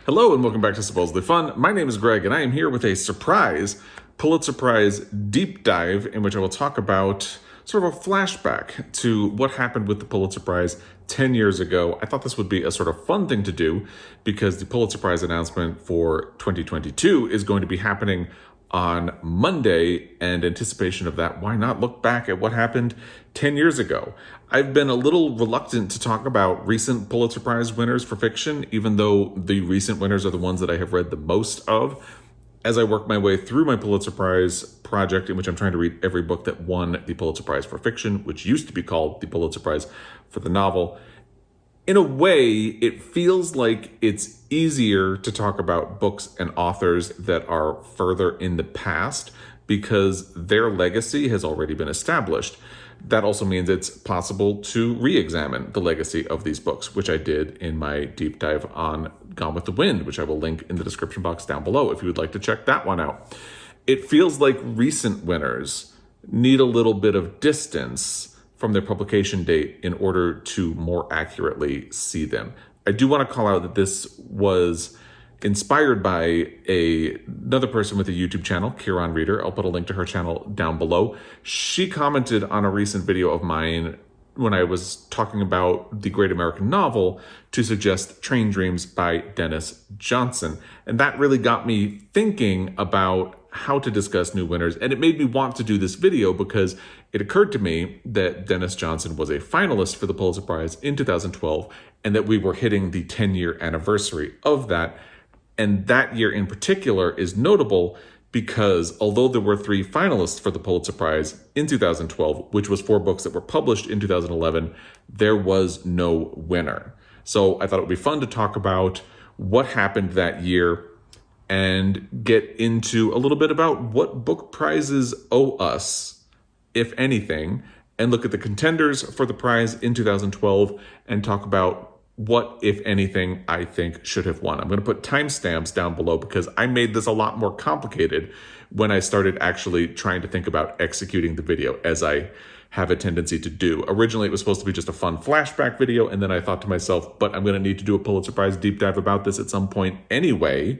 Hello and welcome back to Supposedly Fun. My name is Greg and I am here with a surprise Pulitzer Prize deep dive in which I will talk about sort of a flashback to what happened with the Pulitzer Prize 10 years ago. I thought this would be a sort of fun thing to do because the Pulitzer Prize announcement for 2022 is going to be happening on Monday, and anticipation of that, why not look back at what happened 10 years ago? I've been a little reluctant to talk about recent Pulitzer Prize winners for fiction, even though the recent winners are the ones that I have read the most of. As I work my way through my Pulitzer Prize project, in which I'm trying to read every book that won the Pulitzer Prize for fiction, which used to be called the Pulitzer Prize for the novel, in a way, it feels like it's easier to talk about books and authors that are further in the past because their legacy has already been established. That also means it's possible to re-examine the legacy of these books, which I did in my deep dive on Gone with the Wind, which I will link in the description box down below if you would like to check that one out. It feels like recent winners need a little bit of distance from their publication date in order to more accurately see them. I do want to call out that this was inspired by another person with a YouTube channel, Kieran Reader. I'll put a link to her channel down below. She commented on a recent video of mine when I was talking about the great American novel to suggest Train Dreams by Denis Johnson. And that really got me thinking about how to discuss new winners. And it made me want to do this video because it occurred to me that Denis Johnson was a finalist for the Pulitzer Prize in 2012 and that we were hitting the 10-year anniversary of that. And that year in particular is notable because although there were 3 finalists for the Pulitzer Prize in 2012, which was 4 books that were published in 2011, there was no winner. So I thought it would be fun to talk about what happened that year and get into a little bit about what book prizes owe us, if anything, and look at the contenders for the prize in 2012 and talk about what, if anything, I think should have won. I'm going to put timestamps down below because I made this a lot more complicated when I started actually trying to think about executing the video, as I have a tendency to do. Originally, it was supposed to be just a fun flashback video, and then I thought to myself, but I'm going to need to do a Pulitzer Prize deep dive about this at some point anyway.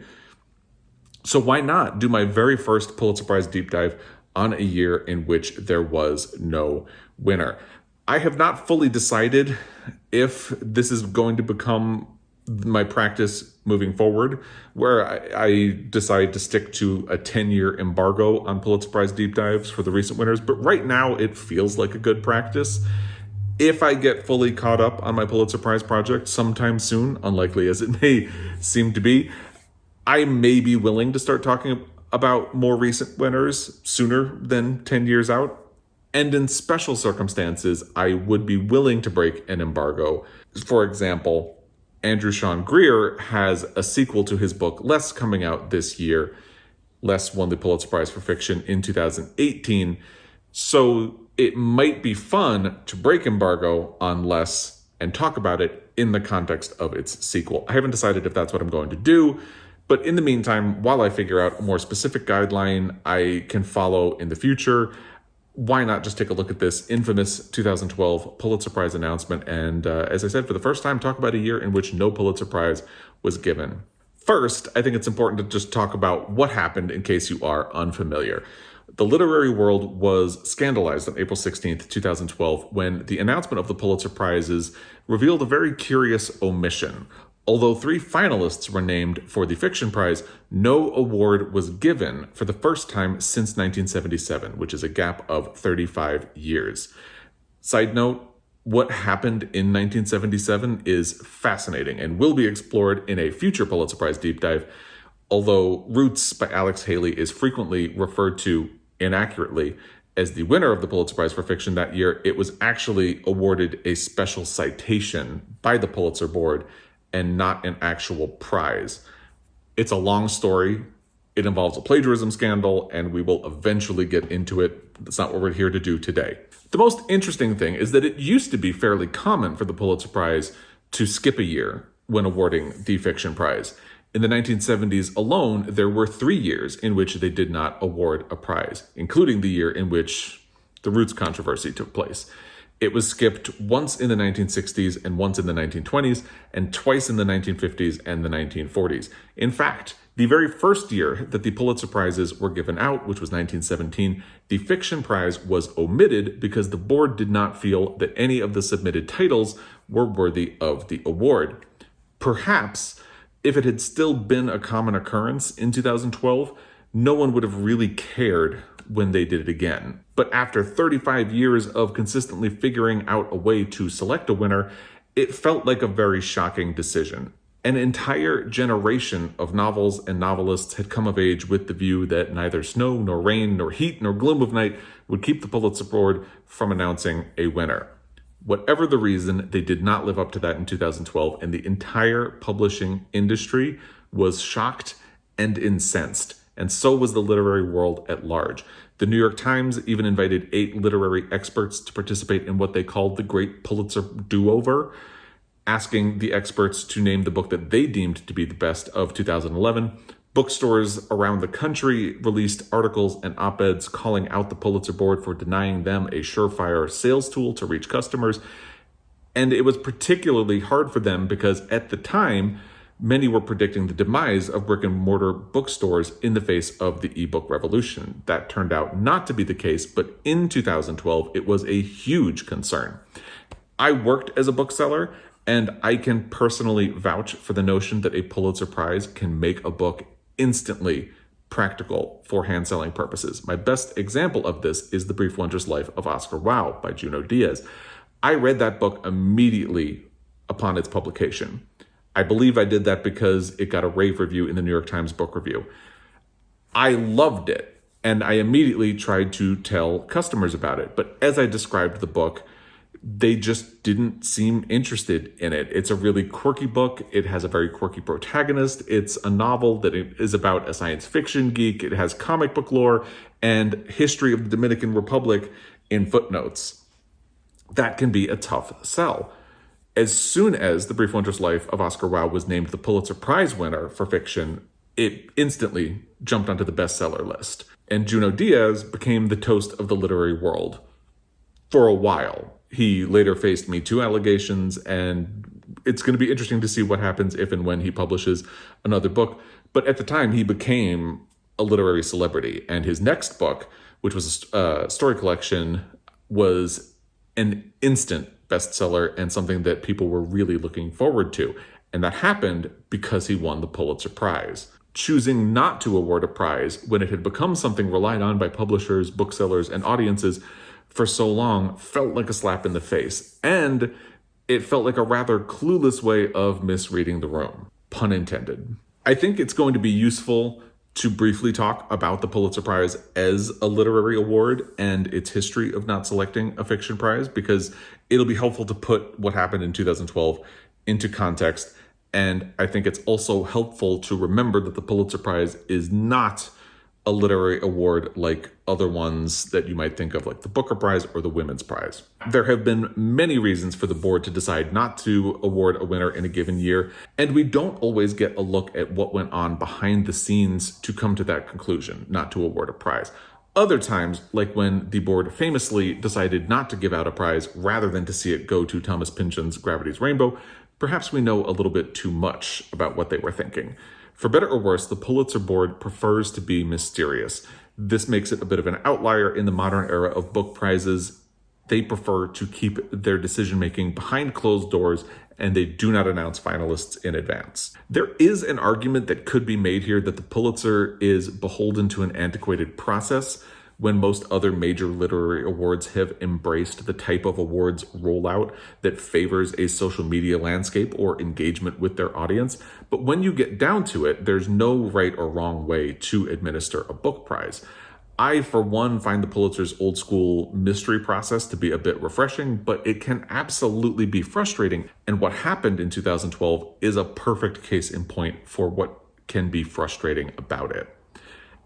So why not do my very first Pulitzer Prize deep dive on a year in which there was no winner? I have not fully decided if this is going to become my practice moving forward, where I decide to stick to a 10-year embargo on Pulitzer Prize deep dives for the recent winners. But right now, it feels like a good practice. If I get fully caught up on my Pulitzer Prize project sometime soon, unlikely as it may seem to be, I may be willing to start talking about more recent winners sooner than 10 years out. And in special circumstances, I would be willing to break an embargo. For example, Andrew Sean Greer has a sequel to his book, Less, coming out this year. Less won the Pulitzer Prize for fiction in 2018. So it might be fun to break embargo on Less and talk about it in the context of its sequel. I haven't decided if that's what I'm going to do. But in the meantime, while I figure out a more specific guideline I can follow in the future, why not just take a look at this infamous 2012 Pulitzer Prize announcement and, as I said, for the first time, talk about a year in which no Pulitzer Prize was given. First, I think it's important to just talk about what happened in case you are unfamiliar. The literary world was scandalized on April 16th, 2012, when the announcement of the Pulitzer Prizes revealed a very curious omission. Although 3 finalists were named for the fiction prize, no award was given for the first time since 1977, which is a gap of 35 years. Side note, what happened in 1977 is fascinating and will be explored in a future Pulitzer Prize deep dive, although Roots by Alex Haley is frequently referred to inaccurately as the winner of the Pulitzer Prize for fiction that year. It was actually awarded a special citation by the Pulitzer Board and not an actual prize. It's a long story. It involves a plagiarism scandal, and we will eventually get into it. That's not what we're here to do today. The most interesting thing is that it used to be fairly common for the Pulitzer Prize to skip a year when awarding the fiction prize. In the 1970s alone, there were 3 years in which they did not award a prize, including the year in which the Roots controversy took place. It was skipped once in the 1960s and once in the 1920s, and twice in the 1950s and the 1940s. In fact, the very first year that the Pulitzer Prizes were given out, which was 1917, the fiction prize was omitted because the board did not feel that any of the submitted titles were worthy of the award. Perhaps, if it had still been a common occurrence in 2012, no one would have really cared when they did it again. But after 35 years of consistently figuring out a way to select a winner, it felt like a very shocking decision. An entire generation of novels and novelists had come of age with the view that neither snow, nor rain, nor heat, nor gloom of night would keep the Pulitzer Board from announcing a winner. Whatever the reason, they did not live up to that in 2012, and the entire publishing industry was shocked and incensed, and so was the literary world at large. The New York Times even invited 8 literary experts to participate in what they called the Great Pulitzer Do-Over, asking the experts to name the book that they deemed to be the best of 2011. Bookstores around the country released articles and op-eds calling out the Pulitzer Board for denying them a surefire sales tool to reach customers. And it was particularly hard for them because at the time, many were predicting the demise of brick and mortar bookstores in the face of the ebook revolution. That turned out not to be the case, but in 2012, it was a huge concern. I worked as a bookseller, and I can personally vouch for the notion that a Pulitzer Prize can make a book instantly practical for hand-selling purposes. My best example of this is The Brief Wondrous Life of Oscar Wilde by Junot Diaz. I read that book immediately upon its publication. I believe I did that because it got a rave review in the New York Times Book Review. I loved it, and I immediately tried to tell customers about it. But as I described the book, they just didn't seem interested in it. It's a really quirky book. It has a very quirky protagonist. It's a novel that is about a science fiction geek. It has comic book lore and history of the Dominican Republic in footnotes. That can be a tough sell. As soon as The Brief Wondrous Life of Oscar Wilde was named the Pulitzer Prize winner for fiction, it instantly jumped onto the bestseller list. And Junot Diaz became the toast of the literary world for a while. He later faced Me Too allegations, and it's going to be interesting to see what happens if and when he publishes another book. But at the time, he became a literary celebrity, and his next book, which was a story collection, was an instant bestseller and something that people were really looking forward to. And that happened because he won the Pulitzer Prize. Choosing not to award a prize when it had become something relied on by publishers, booksellers, and audiences for so long felt like a slap in the face, and it felt like a rather clueless way of misreading the room, pun intended. I think it's going to be useful to briefly talk about the Pulitzer Prize as a literary award and its history of not selecting a fiction prize, because it'll be helpful to put what happened in 2012 into context. And I think it's also helpful to remember that the Pulitzer Prize is not a literary award like other ones that you might think of, like the Booker Prize or the Women's Prize. There have been many reasons for the board to decide not to award a winner in a given year, and we don't always get a look at what went on behind the scenes to come to that conclusion, not to award a prize. Other times, like when the board famously decided not to give out a prize rather than to see it go to Thomas Pynchon's Gravity's Rainbow, perhaps we know a little bit too much about what they were thinking. For better or worse, the Pulitzer Board prefers to be mysterious. This makes it a bit of an outlier in the modern era of book prizes. They prefer to keep their decision-making behind closed doors, and they do not announce finalists in advance. There is an argument that could be made here that the Pulitzer is beholden to an antiquated process when most other major literary awards have embraced the type of awards rollout that favors a social media landscape or engagement with their audience. But when you get down to it, there's no right or wrong way to administer a book prize. I, for one, find the Pulitzer's old school mystery process to be a bit refreshing, but it can absolutely be frustrating. And what happened in 2012 is a perfect case in point for what can be frustrating about it.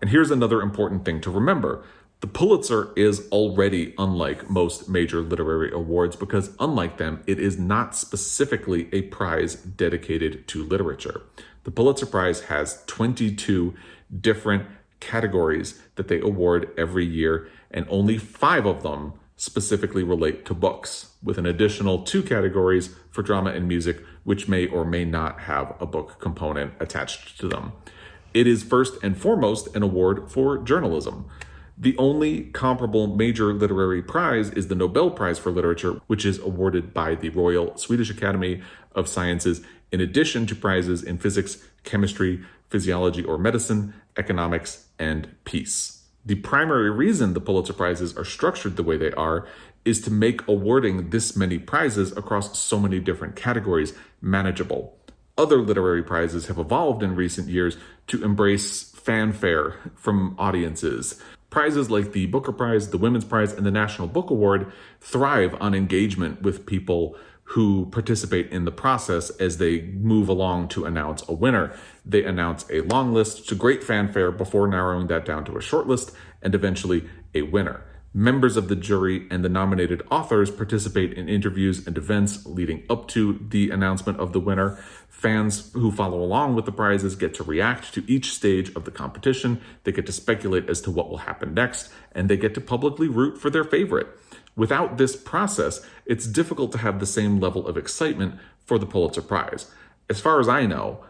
And here's another important thing to remember. The Pulitzer is already unlike most major literary awards because, unlike them, it is not specifically a prize dedicated to literature. The Pulitzer Prize has 22 different categories that they award every year, and only 5 of them specifically relate to books, with an additional 2 categories for drama and music, which may or may not have a book component attached to them. It is first and foremost an award for journalism. The only comparable major literary prize is the Nobel Prize for Literature, which is awarded by the Royal Swedish Academy of Sciences, in addition to prizes in physics, chemistry, physiology or medicine, economics, and peace. The primary reason the Pulitzer Prizes are structured the way they are is to make awarding this many prizes across so many different categories manageable. Other literary prizes have evolved in recent years to embrace fanfare from audiences. Prizes like the Booker Prize, the Women's Prize, and the National Book Award thrive on engagement with people who participate in the process as they move along to announce a winner. They announce a long list to great fanfare before narrowing that down to a short list and eventually a winner. Members of the jury and the nominated authors participate in interviews and events leading up to the announcement of the winner. Fans who follow along with the prizes get to react to each stage of the competition. They get to speculate as to what will happen next, and they get to publicly root for their favorite. Without this process, it's difficult to have the same level of excitement for the Pulitzer Prize. As far as I know,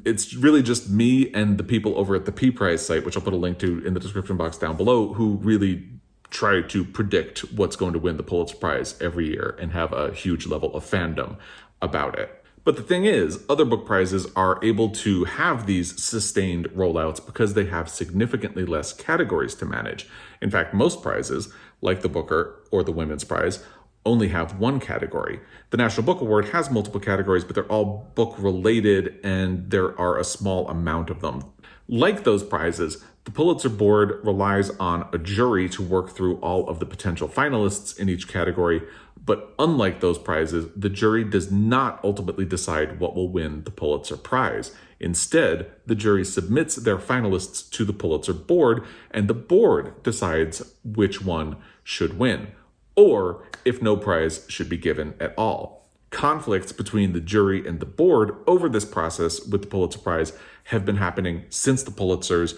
it's really just me and the people over at the P Prize site, which I'll put a link to in the description box down below, who really try to predict what's going to win the Pulitzer Prize every year and have a huge level of fandom about it. But the thing is, other book prizes are able to have these sustained rollouts because they have significantly less categories to manage. In fact, most prizes, like the Booker or the Women's Prize, only have one category. The National Book Award has multiple categories, but they're all book related and there are a small amount of them. Like those prizes, the Pulitzer Board relies on a jury to work through all of the potential finalists in each category, but unlike those prizes, the jury does not ultimately decide what will win the Pulitzer Prize. Instead, the jury submits their finalists to the Pulitzer Board, and the board decides which one should win, or if no prize should be given at all. Conflicts between the jury and the board over this process with the Pulitzer Prize have been happening since the Pulitzer's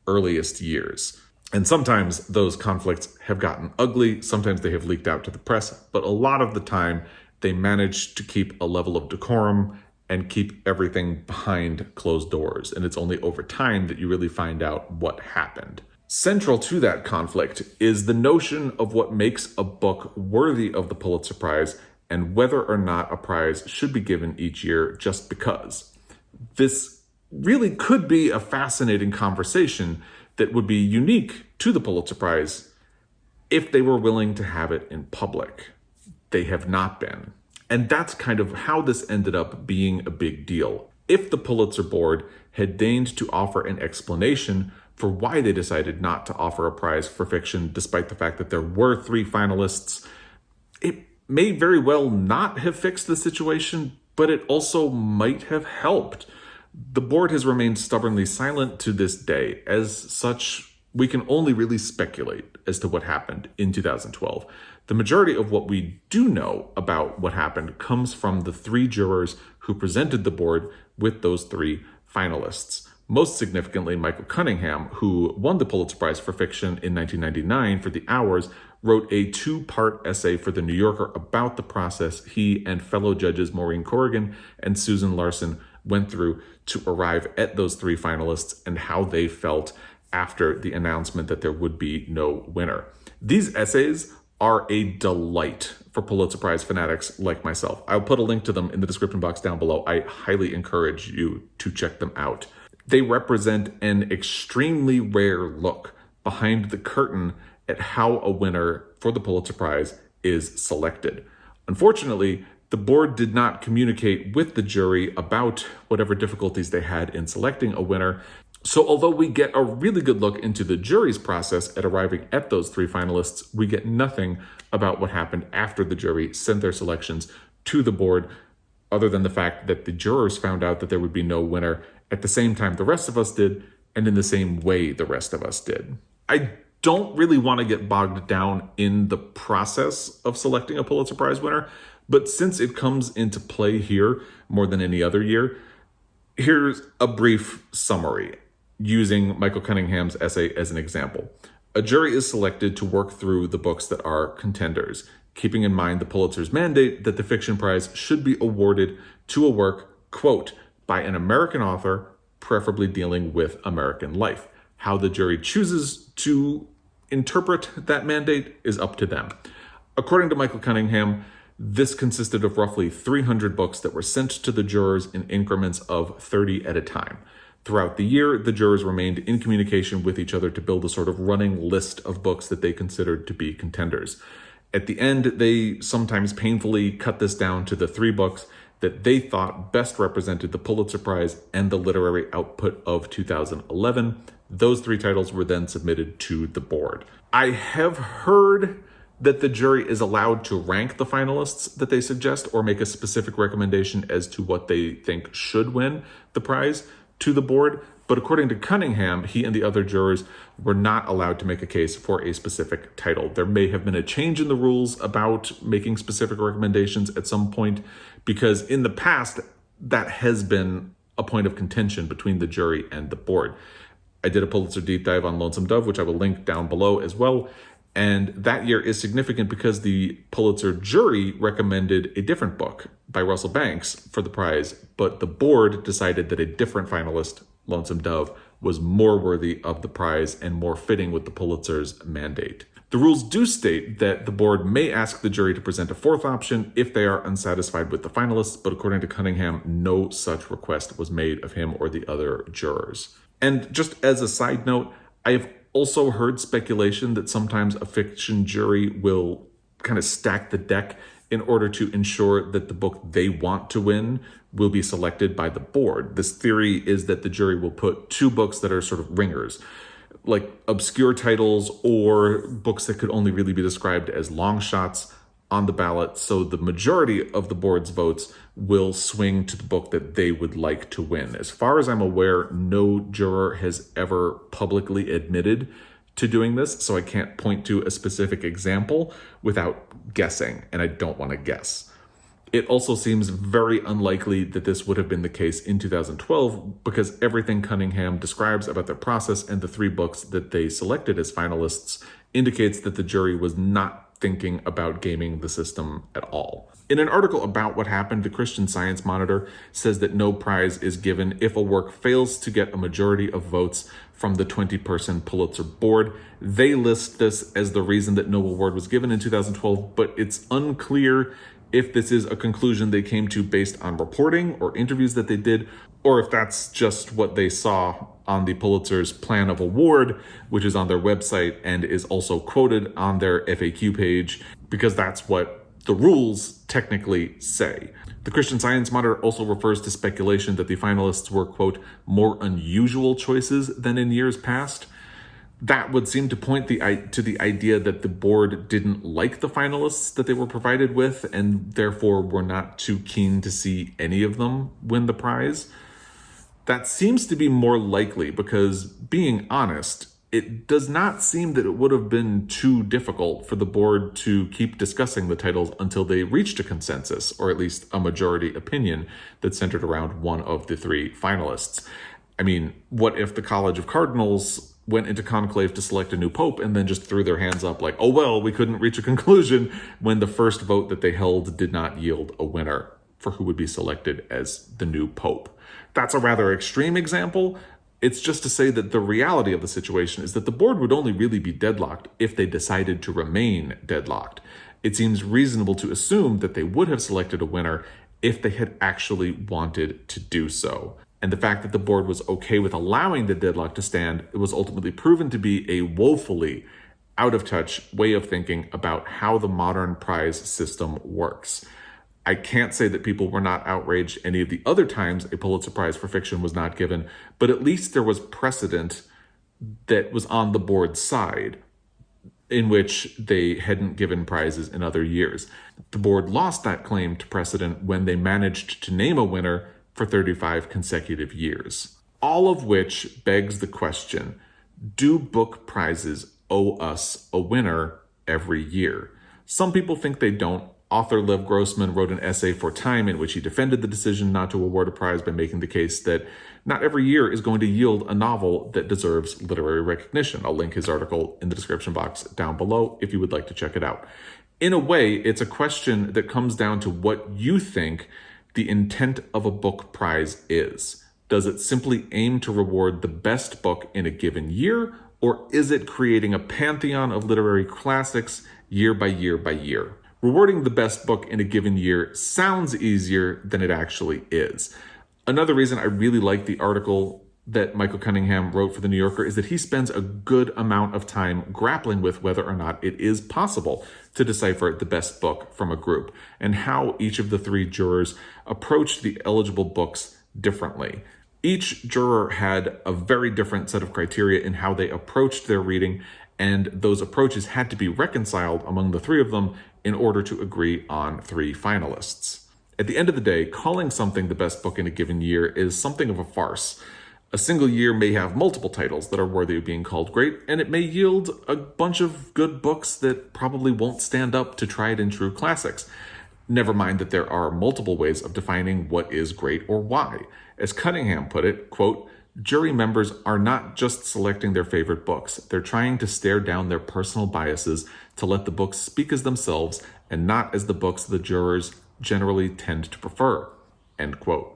earliest years. And sometimes those conflicts have gotten ugly, sometimes they have leaked out to the press, but a lot of the time they manage to keep a level of decorum and keep everything behind closed doors. And it's only over time that you really find out what happened. Central to that conflict is the notion of what makes a book worthy of the Pulitzer Prize and whether or not a prize should be given each year just because. This really could be a fascinating conversation that would be unique to the Pulitzer Prize if they were willing to have it in public. They have not been. And that's kind of how this ended up being a big deal. If the Pulitzer Board had deigned to offer an explanation for why they decided not to offer a prize for fiction, despite the fact that there were 3 finalists, it may very well not have fixed the situation, but it also might have helped. The board has remained stubbornly silent to this day. As such, we can only really speculate as to what happened in 2012. The majority of what we do know about what happened comes from the 3 jurors who presented the board with those 3 finalists. Most significantly, Michael Cunningham, who won the Pulitzer Prize for Fiction in 1999 for The Hours, wrote a 2-part essay for The New Yorker about the process he and fellow judges Maureen Corrigan and Susan Larson went through to arrive at those 3 finalists and how they felt after the announcement that there would be no winner. These essays are a delight for Pulitzer Prize fanatics like myself. I'll put a link to them in the description box down below. I highly encourage you to check them out. They represent an extremely rare look behind the curtain at how a winner for the Pulitzer Prize is selected. Unfortunately, the board did not communicate with the jury about whatever difficulties they had in selecting a winner. So although we get a really good look into the jury's process at arriving at those 3 finalists, we get nothing about what happened after the jury sent their selections to the board, other than the fact that the jurors found out that there would be no winner at the same time the rest of us did, and in the same way the rest of us did. I don't really want to get bogged down in the process of selecting a Pulitzer Prize winner, but since it comes into play here more than any other year, here's a brief summary using Michael Cunningham's essay as an example. A jury is selected to work through the books that are contenders, keeping in mind the Pulitzer's mandate that the fiction prize should be awarded to a work, quote, by an American author, preferably dealing with American life. How the jury chooses to interpret that mandate is up to them. According to Michael Cunningham, this consisted of roughly 300 books that were sent to the jurors in increments of 30 at a time. Throughout the year, the jurors remained in communication with each other to build a sort of running list of books that they considered to be contenders. At the end, they sometimes painfully cut this down to the 3 books that they thought best represented the Pulitzer Prize and the literary output of 2011. Those 3 titles were then submitted to the board. I have heard that the jury is allowed to rank the finalists that they suggest or make a specific recommendation as to what they think should win the prize to the board. But according to Cunningham, he and the other jurors were not allowed to make a case for a specific title. There may have been a change in the rules about making specific recommendations at some point, because in the past, that has been a point of contention between the jury and the board. I did a Pulitzer deep dive on Lonesome Dove, which I will link down below as well. And that year is significant because the Pulitzer jury recommended a different book by Russell Banks for the prize, but the board decided that a different finalist, Lonesome Dove, was more worthy of the prize and more fitting with the Pulitzer's mandate. The rules do state that the board may ask the jury to present a 4th option if they are unsatisfied with the finalists, but according to Cunningham, no such request was made of him or the other jurors. And just as a side note, I have also heard speculation that sometimes a fiction jury will kind of stack the deck in order to ensure that the book they want to win will be selected by the board. This theory is that the jury will put 2 books that are sort of ringers, like obscure titles or books that could only really be described as long shots on the ballot, so the majority of the board's votes will swing to the book that they would like to win. As far as I'm aware, no juror has ever publicly admitted to doing this, so I can't point to a specific example without guessing, and I don't want to guess. It also seems very unlikely that this would have been the case in 2012 because everything Cunningham describes about their process and the 3 books that they selected as finalists indicates that the jury was not thinking about gaming the system at all. In an article about what happened, the Christian Science Monitor says that no prize is given if a work fails to get a majority of votes from the 20-person Pulitzer board. They list this as the reason that no award was given in 2012, but it's unclear if this is a conclusion they came to based on reporting or interviews that they did, or if that's just what they saw on the Pulitzer's plan of award, which is on their website and is also quoted on their FAQ page, because that's what the rules technically say. The Christian Science Monitor also refers to speculation that the finalists were, quote, more unusual choices than in years past. That would seem to point to the idea that the board didn't like the finalists that they were provided with and therefore were not too keen to see any of them win the prize. That seems to be more likely because, being honest, it does not seem that it would have been too difficult for the board to keep discussing the titles until they reached a consensus, or at least a majority opinion that centered around one of the 3 finalists. I mean, what if the College of Cardinals went into conclave to select a new pope and then just threw their hands up like, oh, well, we couldn't reach a conclusion when the first vote that they held did not yield a winner for who would be selected as the new pope? That's a rather extreme example. It's just to say that the reality of the situation is that the board would only really be deadlocked if they decided to remain deadlocked. It seems reasonable to assume that they would have selected a winner if they had actually wanted to do so. And the fact that the board was okay with allowing the deadlock to stand, it was ultimately proven to be a woefully out-of-touch way of thinking about how the modern prize system works. I can't say that people were not outraged any of the other times a Pulitzer Prize for fiction was not given, but at least there was precedent that was on the board's side in which they hadn't given prizes in other years. The board lost that claim to precedent when they managed to name a winner for 35 consecutive years. All of which begs the question, do book prizes owe us a winner every year? Some people think they don't. Author Lev Grossman wrote an essay for Time in which he defended the decision not to award a prize by making the case that not every year is going to yield a novel that deserves literary recognition. I'll link his article in the description box down below if you would like to check it out. In a way, it's a question that comes down to what you think the intent of a book prize is. Does it simply aim to reward the best book in a given year, or is it creating a pantheon of literary classics year by year by year? Rewarding the best book in a given year sounds easier than it actually is. Another reason I really like the article that Michael Cunningham wrote for The New Yorker is that he spends a good amount of time grappling with whether or not it is possible to decipher the best book from a group, and how each of the three jurors approached the eligible books differently. Each juror had a very different set of criteria in how they approached their reading, and those approaches had to be reconciled among the three of them in order to agree on three finalists. At the end of the day, calling something the best book in a given year is something of a farce. A single year may have multiple titles that are worthy of being called great, and it may yield a bunch of good books that probably won't stand up to tried and true classics. Never mind that there are multiple ways of defining what is great or why. As Cunningham put it, quote, "Jury members are not just selecting their favorite books. They're trying to stare down their personal biases to let the books speak as themselves and not as the books the jurors generally tend to prefer," end quote.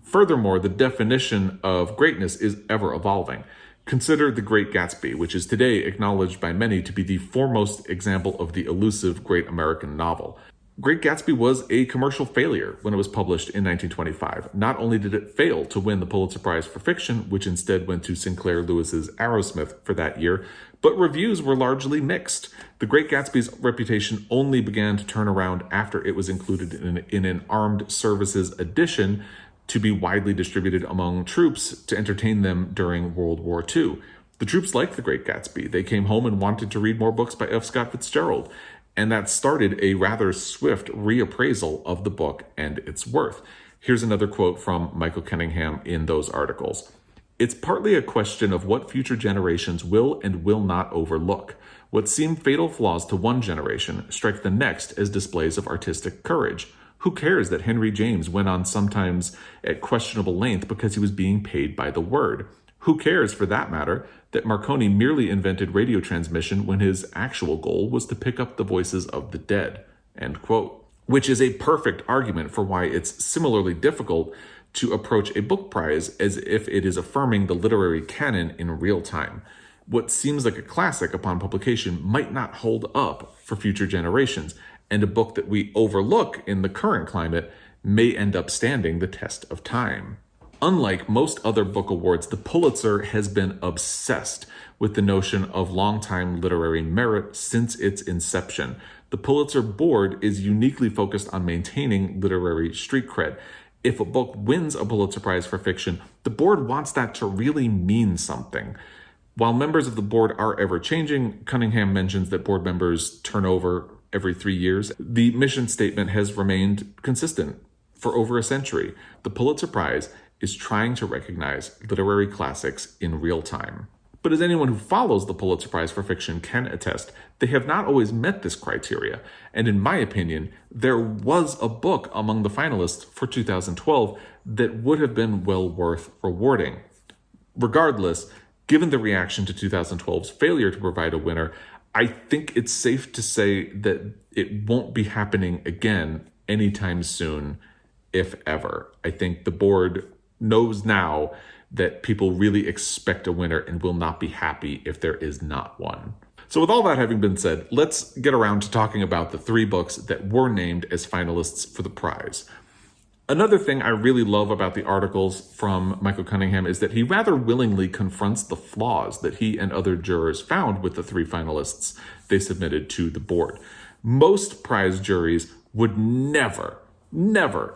Furthermore, the definition of greatness is ever evolving. Consider The Great Gatsby, which is today acknowledged by many to be the foremost example of the elusive great American novel. Great Gatsby was a commercial failure when it was published in 1925. Not only did it fail to win the Pulitzer Prize for Fiction, which instead went to Sinclair Lewis's Arrowsmith for that year, but reviews were largely mixed. The Great Gatsby's reputation only began to turn around after it was included in an armed services edition to be widely distributed among troops to entertain them during World War II. The troops liked The Great Gatsby. They came home and wanted to read more books by F. Scott Fitzgerald, and that started a rather swift reappraisal of the book and its worth. Here's another quote from Michael Cunningham in those articles. "It's partly a question of what future generations will and will not overlook. What seem fatal flaws to one generation strike the next as displays of artistic courage. Who cares that Henry James went on sometimes at questionable length because he was being paid by the word? Who cares, for that matter, that Marconi merely invented radio transmission when his actual goal was to pick up the voices of the dead?" End quote. Which is a perfect argument for why it's similarly difficult to approach a book prize as if it is affirming the literary canon in real time. What seems like a classic upon publication might not hold up for future generations, and a book that we overlook in the current climate may end up standing the test of time. Unlike most other book awards, the Pulitzer has been obsessed with the notion of long-time literary merit since its inception. The Pulitzer board is uniquely focused on maintaining literary street cred. If a book wins a Pulitzer Prize for fiction, the board wants that to really mean something. While members of the board are ever-changing, Cunningham mentions that board members turn over every 3 years. The mission statement has remained consistent for over a century. The Pulitzer Prize is trying to recognize literary classics in real time. But as anyone who follows the Pulitzer Prize for Fiction can attest, they have not always met this criteria. And in my opinion, there was a book among the finalists for 2012 that would have been well worth rewarding. Regardless, given the reaction to 2012's failure to provide a winner, I think it's safe to say that it won't be happening again anytime soon, if ever. I think the board knows now that people really expect a winner and will not be happy if there is not one. So with all that having been said, let's get around to talking about the 3 books that were named as finalists for the prize. Another thing I really love about the articles from Michael Cunningham is that he rather willingly confronts the flaws that he and other jurors found with the 3 finalists they submitted to the board. Most prize juries would never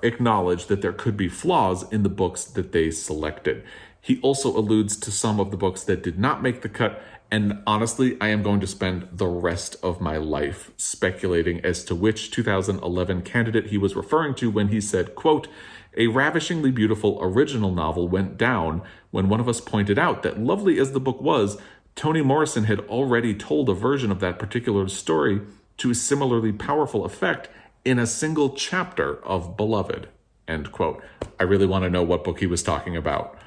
acknowledge that there could be flaws in the books that they selected. He also alludes to some of the books that did not make the cut, and honestly, I am going to spend the rest of my life speculating as to which 2011 candidate he was referring to when he said, quote, "A ravishingly beautiful original novel went down when one of us pointed out that lovely as the book was, Toni Morrison had already told a version of that particular story to a similarly powerful effect in a single chapter of Beloved, end quote. I really want to know what book he was talking about.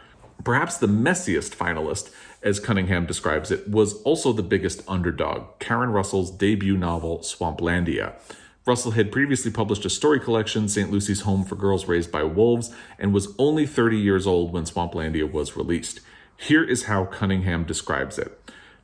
Perhaps the messiest finalist, as Cunningham describes it, was also the biggest underdog, Karen Russell's debut novel, Swamplandia. Russell had previously published a story collection, St. Lucy's Home for Girls Raised by Wolves, and was only 30 years old when Swamplandia was released. Here is how Cunningham describes it.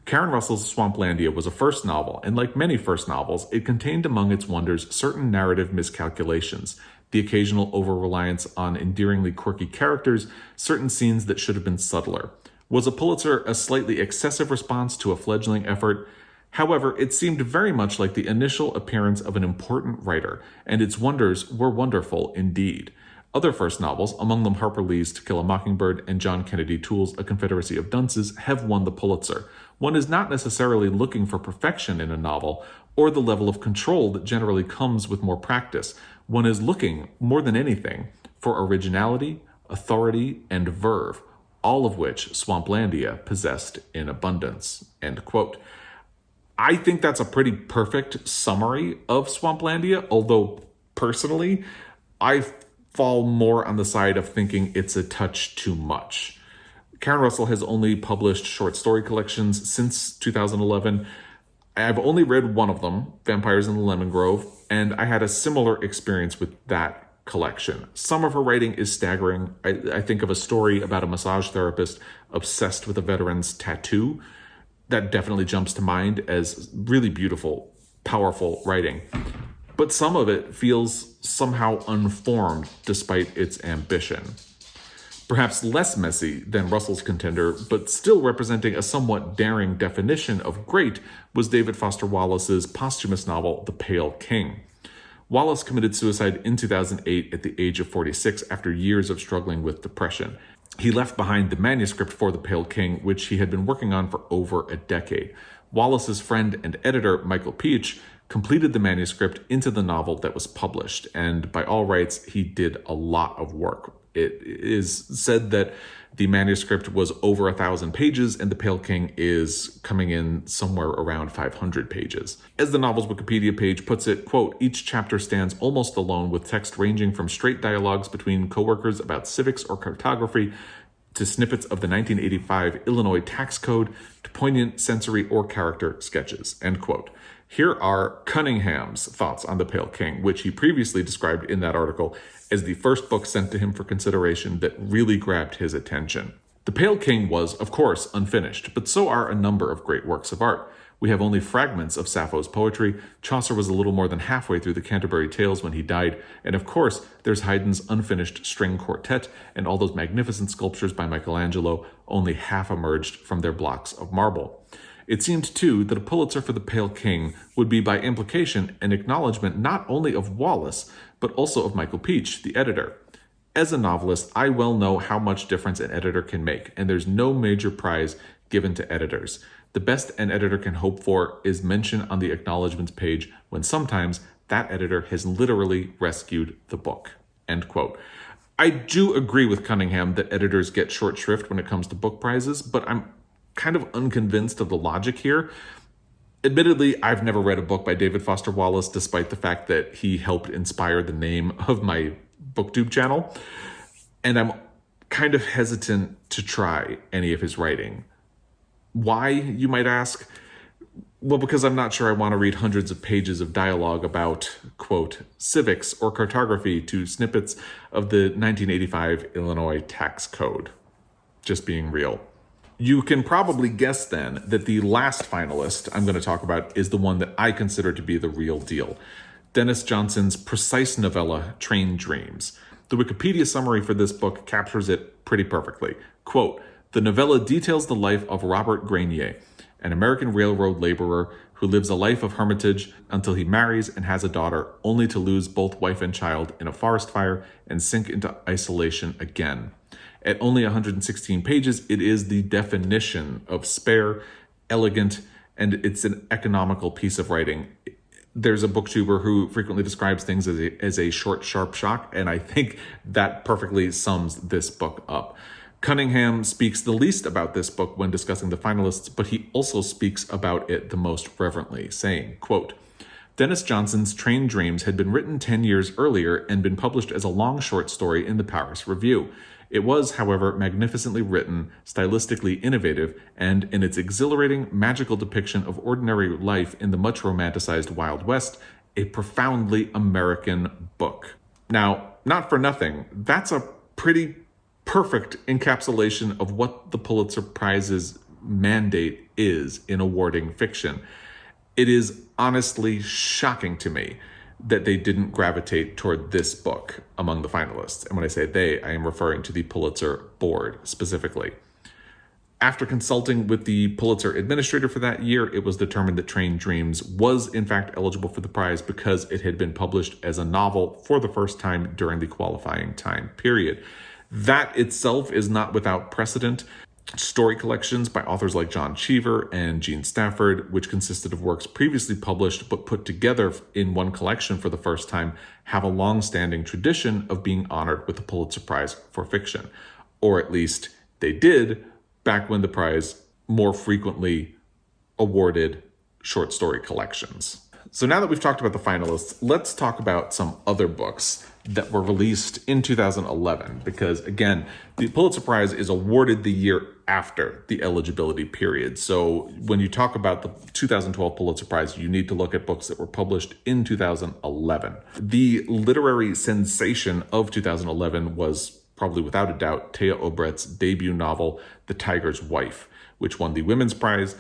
Karen Russell's Swamplandia was a first novel, and like many first novels, it contained among its wonders certain narrative miscalculations, the occasional over-reliance on endearingly quirky characters, certain scenes that should have been subtler. Was a Pulitzer a slightly excessive response to a fledgling effort? However, it seemed very much like the initial appearance of an important writer, and its wonders were wonderful indeed. Other first novels, among them Harper Lee's To Kill a Mockingbird and John Kennedy Toole's A Confederacy of Dunces, have won the Pulitzer. One is not necessarily looking for perfection in a novel, or the level of control that generally comes with more practice. One is looking, more than anything, for originality, authority, and verve, all of which Swamplandia possessed in abundance, end quote. I think that's a pretty perfect summary of Swamplandia, although personally, I fall more on the side of thinking it's a touch too much. Karen Russell has only published short story collections since 2011. I've only read one of them, Vampires in the Lemon Grove, and I had a similar experience with that collection. Some of her writing is staggering. I think of a story about a massage therapist obsessed with a veteran's tattoo. That definitely jumps to mind as really beautiful, powerful writing. But some of it feels somehow unformed despite its ambition. Perhaps less messy than Russell's Contender, but still representing a somewhat daring definition of great, was David Foster Wallace's posthumous novel, The Pale King. Wallace committed suicide in 2008 at the age of 46 after years of struggling with depression. He left behind the manuscript for The Pale King, which he had been working on for over a decade. Wallace's friend and editor, Michael Peach, completed the manuscript into the novel that was published, and by all rights, he did a lot of work. It is said that the manuscript was over 1,000 pages, and The Pale King is coming in somewhere around 500 pages. As the novel's Wikipedia page puts it, quote, each chapter stands almost alone with text ranging from straight dialogues between coworkers about civics or cartography to snippets of the 1985 Illinois tax code to poignant sensory or character sketches, end quote. Here are Cunningham's thoughts on The Pale King, which he previously described in that article as the first book sent to him for consideration that really grabbed his attention. The Pale King was, of course, unfinished, but so are a number of great works of art. We have only fragments of Sappho's poetry. Chaucer was a little more than halfway through the Canterbury Tales when he died, and of course, there's Haydn's unfinished string quartet and all those magnificent sculptures by Michelangelo, only half emerged from their blocks of marble. It seemed, too, that a Pulitzer for The Pale King would be, by implication, an acknowledgement not only of Wallace, but also of Michael Peach, the editor. As a novelist, I well know how much difference an editor can make, and there's no major prize given to editors. The best an editor can hope for is mention on the acknowledgements page when sometimes that editor has literally rescued the book, end quote. I do agree with Cunningham that editors get short shrift when it comes to book prizes, but I'm kind of unconvinced of the logic here. Admittedly, I've never read a book by David Foster Wallace, despite the fact that he helped inspire the name of my BookTube channel, and I'm kind of hesitant to try any of his writing. Why, you might ask? Well, because I'm not sure I want to read hundreds of pages of dialogue about, quote, civics or cartography to snippets of the 1985 Illinois tax code. Just being real. You can probably guess then that the last finalist I'm going to talk about is the one that I consider to be the real deal. Denis Johnson's precise novella, Train Dreams. The Wikipedia summary for this book captures it pretty perfectly. Quote, the novella details the life of Robert Grenier, an American railroad laborer who lives a life of hermitage until he marries and has a daughter, only to lose both wife and child in a forest fire and sink into isolation again. At only 116 pages, it is the definition of spare, elegant, and it's an economical piece of writing. There's a booktuber who frequently describes things as a short, sharp shock, and I think that perfectly sums this book up. Cunningham speaks the least about this book when discussing the finalists, but he also speaks about it the most reverently, saying, quote, Denis Johnson's Train Dreams had been written 10 years earlier and been published as a long short story in the Paris Review. It was, however, magnificently written, stylistically innovative, and in its exhilarating, magical depiction of ordinary life in the much romanticized Wild West, a profoundly American book. Now, not for nothing, that's a pretty perfect encapsulation of what the Pulitzer Prize's mandate is in awarding fiction. It is honestly shocking to me that they didn't gravitate toward this book among the finalists. And when I say they, I am referring to the Pulitzer board specifically. After consulting with the Pulitzer administrator for that year, it was determined that Train Dreams was in fact eligible for the prize because it had been published as a novel for the first time during the qualifying time period. That itself is not without precedent. Story collections by authors like John Cheever and Gene Stafford, which consisted of works previously published but put together in one collection for the first time, have a long-standing tradition of being honored with the Pulitzer Prize for fiction. Or at least they did back when the prize more frequently awarded short story collections. So now that we've talked about the finalists, let's talk about some other books that were released in 2011, because again, the Pulitzer Prize is awarded the year after the eligibility period. So when you talk about the 2012 Pulitzer Prize, you need to look at books that were published in 2011. The literary sensation of 2011 was probably without a doubt Teju Obreht's debut novel, The Tiger's Wife, which won the Women's Prize.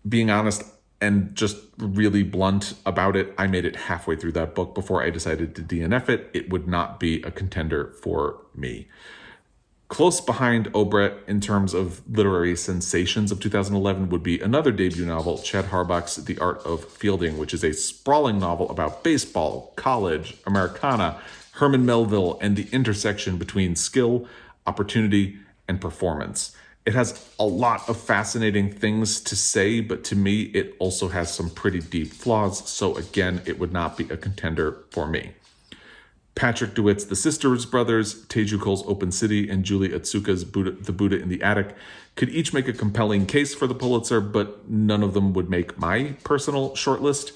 Being honest, and just really blunt about it, I made it halfway through that book before I decided to DNF it. It would not be a contender for me. Close behind Obreht in terms of literary sensations of 2011 would be another debut novel, Chad Harbach's The Art of Fielding, which is a sprawling novel about baseball, college, Americana, Herman Melville, and the intersection between skill, opportunity, and performance. It has a lot of fascinating things to say, but to me, it also has some pretty deep flaws. So again, it would not be a contender for me. Patrick DeWitt's The Sisters Brothers, Teju Cole's Open City, and Julie Otsuka's The Buddha in the Attic could each make a compelling case for the Pulitzer, but none of them would make my personal shortlist.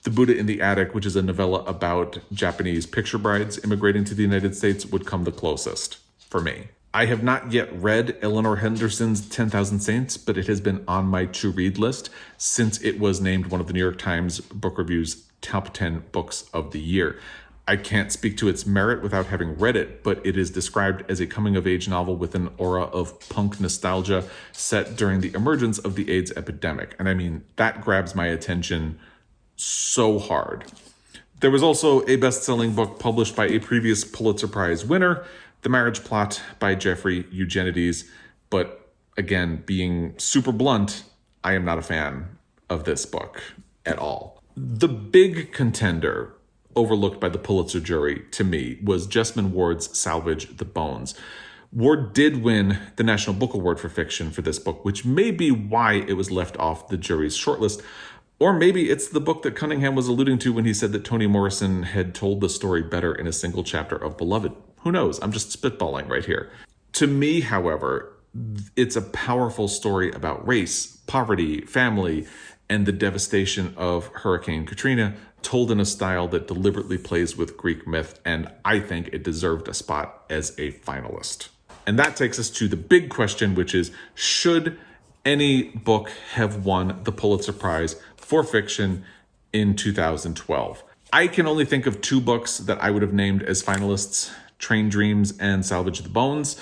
The Buddha in the Attic, which is a novella about Japanese picture brides immigrating to the United States, would come the closest for me. I have not yet read Eleanor Henderson's 10,000 Saints, but it has been on my to-read list since it was named one of the New York Times Book Review's top 10 books of the year. I can't speak to its merit without having read it, but it is described as a coming-of-age novel with an aura of punk nostalgia set during the emergence of the AIDS epidemic. And I mean, that grabs my attention so hard. There was also a best-selling book published by a previous Pulitzer Prize winner, The Marriage Plot by Jeffrey Eugenides, but again, being super blunt, I am not a fan of this book at all. The big contender overlooked by the Pulitzer jury, to me, was Jesmyn Ward's Salvage the Bones. Ward did win the National Book Award for fiction for this book, which may be why it was left off the jury's shortlist. Or maybe it's the book that Cunningham was alluding to when he said that Toni Morrison had told the story better in a single chapter of Beloved. Who knows? I'm just spitballing right here. To me, however, it's a powerful story about race, poverty, family, and the devastation of Hurricane Katrina, told in a style that deliberately plays with Greek myth, and I think it deserved a spot as a finalist. And that takes us to the big question, which is, should any book have won the Pulitzer Prize for fiction in 2012? I can only think of two books that I would have named as finalists, Train Dreams and Salvage the Bones.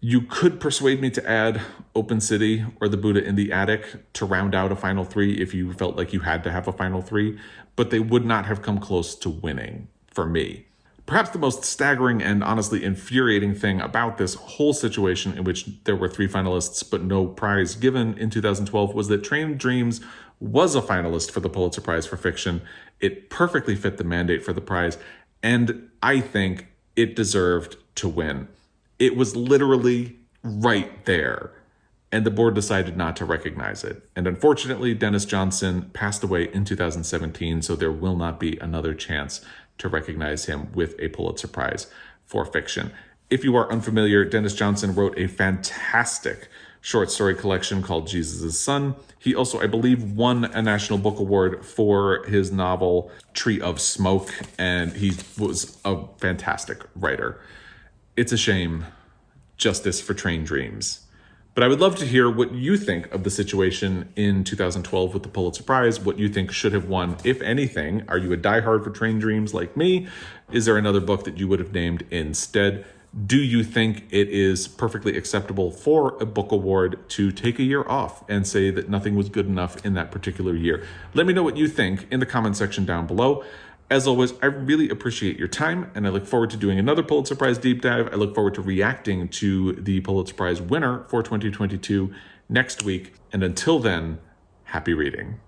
You could persuade me to add Open City or The Buddha in the Attic to round out a final three if you felt like you had to have a final three, but they would not have come close to winning for me. Perhaps the most staggering and honestly infuriating thing about this whole situation, in which there were three finalists but no prize given in 2012, was that Train Dreams was a finalist for the Pulitzer Prize for fiction. It perfectly fit the mandate for the prize, and I think it deserved to win. It was literally right there, and the board decided not to recognize it. And unfortunately, Denis Johnson passed away in 2017, so there will not be another chance to recognize him with a Pulitzer Prize for fiction. If you are unfamiliar, Denis Johnson wrote a fantastic short story collection called Jesus' Son. He also, I believe, won a National Book Award for his novel Tree of Smoke, and he was a fantastic writer. It's a shame. Justice for Train Dreams. But I would love to hear what you think of the situation in 2012 with the Pulitzer Prize, what you think should have won, if anything. Are you a diehard for Train Dreams like me? Is there another book that you would have named instead? Do you think it is perfectly acceptable for a book award to take a year off and say that nothing was good enough in that particular year? Let me know what you think in the comment section down below. As always, I really appreciate your time, and I look forward to doing another Pulitzer Prize deep dive. I look forward to reacting to the Pulitzer Prize winner for 2022 next week. And until then, happy reading.